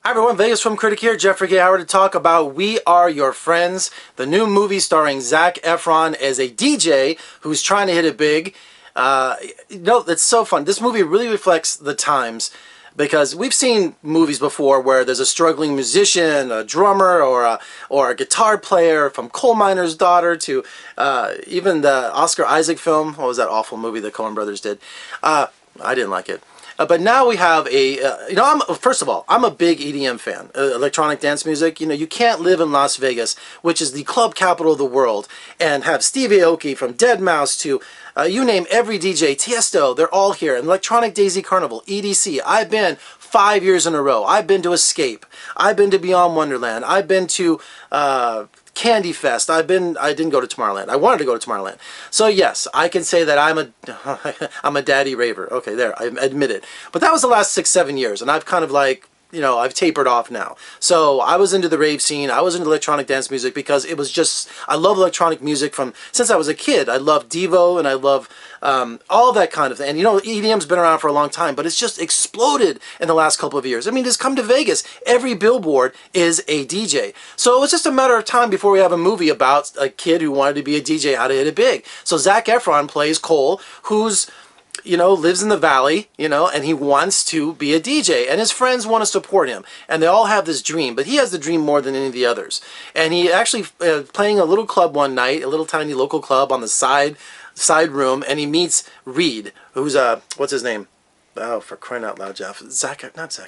Hi everyone, Vegas Film Critic here, Jeffrey K. Howard to talk about We Are Your Friends, the new movie starring Zac Efron as a DJ who's trying to hit it big. It's so fun. This movie really reflects the times because we've seen movies before where there's a struggling musician, a drummer, or a guitar player, from Coal Miner's Daughter to even the Oscar Isaac film. What was that awful movie the Coen brothers did? I didn't like it. But now we have first of all, I'm a big EDM fan, electronic dance music. You can't live in Las Vegas, which is the club capital of the world, and have Steve Aoki from Deadmau5 to, you name every DJ, Tiesto, they're all here. And Electronic Daisy Carnival, EDC, I've been 5 years in a row. I've been to Escape. I've been to Beyond Wonderland. I've been to Candy Fest. I didn't go to Tomorrowland. I wanted to go to Tomorrowland. So yes, I can say that I'm a daddy raver. Okay, there, I admit it. But that was the last 6-7 years, and I've kind of I've tapered off now. So I was into the rave scene. I was into electronic dance music because it was just, I love electronic music since I was a kid. I love Devo and I love all that kind of thing. And EDM's been around for a long time, but it's just exploded in the last couple of years. I mean, just come to Vegas. Every billboard is a DJ. So it was just a matter of time before we have a movie about a kid who wanted to be a DJ, how to hit it big. So Zac Efron plays Cole, who's lives in the valley, and he wants to be a DJ, and his friends want to support him, and they all have this dream, but he has the dream more than any of the others. And he actually playing a little club one night, a little tiny local club on the side room, and he meets Reed, who's what's his name? Oh, for crying out loud, Jeff. Not Zac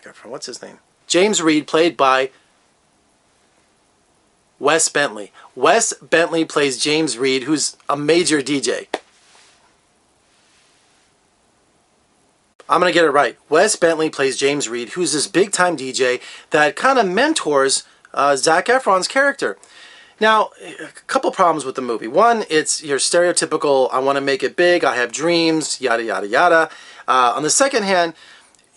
Efron. What's his name? James Reed, played by Wes Bentley. Wes Bentley plays James Reed, who's a major DJ. I'm going to get it right. Wes Bentley plays James Reed, who's this big-time DJ that kind of mentors Zac Efron's character. Now, a couple problems with the movie. One, it's your stereotypical, I want to make it big, I have dreams, yada, yada, yada. On the second hand,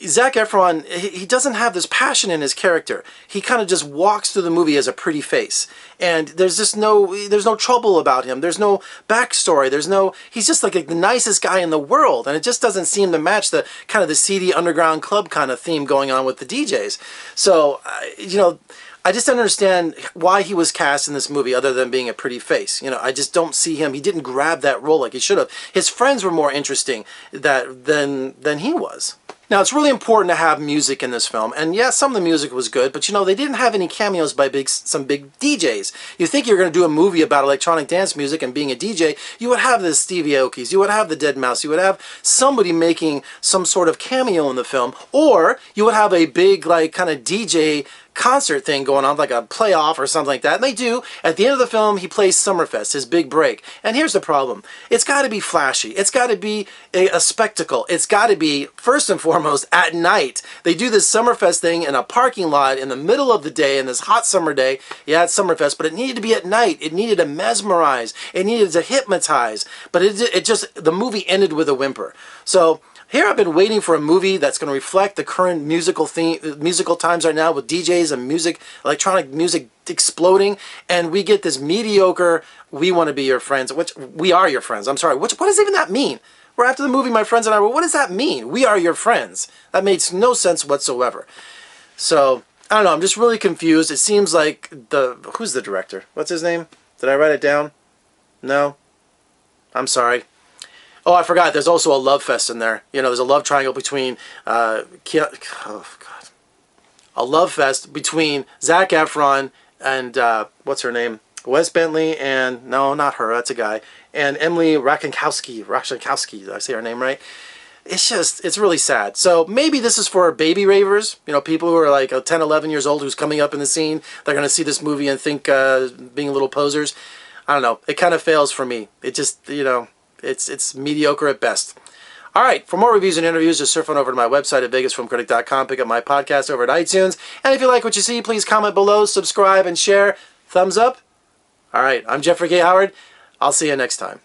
Zac Efron, he doesn't have this passion in his character. He kind of just walks through the movie as a pretty face. And there's no trouble about him. There's no backstory. He's just like the nicest guy in the world. And it just doesn't seem to match the kind of the seedy underground club kind of theme going on with the DJs. So, I just don't understand why he was cast in this movie other than being a pretty face. I just don't see him. He didn't grab that role like he should have. His friends were more interesting than he was. Now, it's really important to have music in this film, and yeah, some of the music was good, but they didn't have any cameos by some big DJs. You think you're going to do a movie about electronic dance music and being a DJ, you would have the Stevie Aokis, you would have the Deadmau5, you would have somebody making some sort of cameo in the film, or you would have a big, kind of DJ concert thing going on, like a playoff or something like that. And they do. At the end of the film, he plays Summerfest, his big break. And here's the problem. It's got to be flashy. It's got to be a spectacle. It's got to be, first and foremost, at night. They do this Summerfest thing in a parking lot in the middle of the day, in this hot summer day. Yeah, it's Summerfest, but it needed to be at night. It needed to mesmerize. It needed to hypnotize. But the movie ended with a whimper. So, here I've been waiting for a movie that's going to reflect the current musical times right now with DJs and electronic music exploding, and we get this mediocre, we want to be your friends, which, we are your friends, I'm sorry, what does even that mean? Where after the movie, my friends and I were, what does that mean? We are your friends. That makes no sense whatsoever. So, I don't know, I'm just really confused. It seems like who's the director? What's his name? Did I write it down? No? I'm sorry. Oh, I forgot. There's also a love fest in there. There's a love triangle between a love fest between Zac Efron and what's her name? Wes Bentley and no, not her. That's a guy. And Emily Ratajkowski. Did I say her name right? It's really sad. So maybe this is for baby ravers. People who are like 10, 11 years old who's coming up in the scene. They're going to see this movie and think being little posers. I don't know. It kind of fails for me. It just, It's mediocre at best. All right, for more reviews and interviews, just surf on over to my website at vegasfilmcritic.com. Pick up my podcast over at iTunes. And if you like what you see, please comment below, subscribe, and share. Thumbs up. All right, I'm Jeffrey K. Howard. I'll see you next time.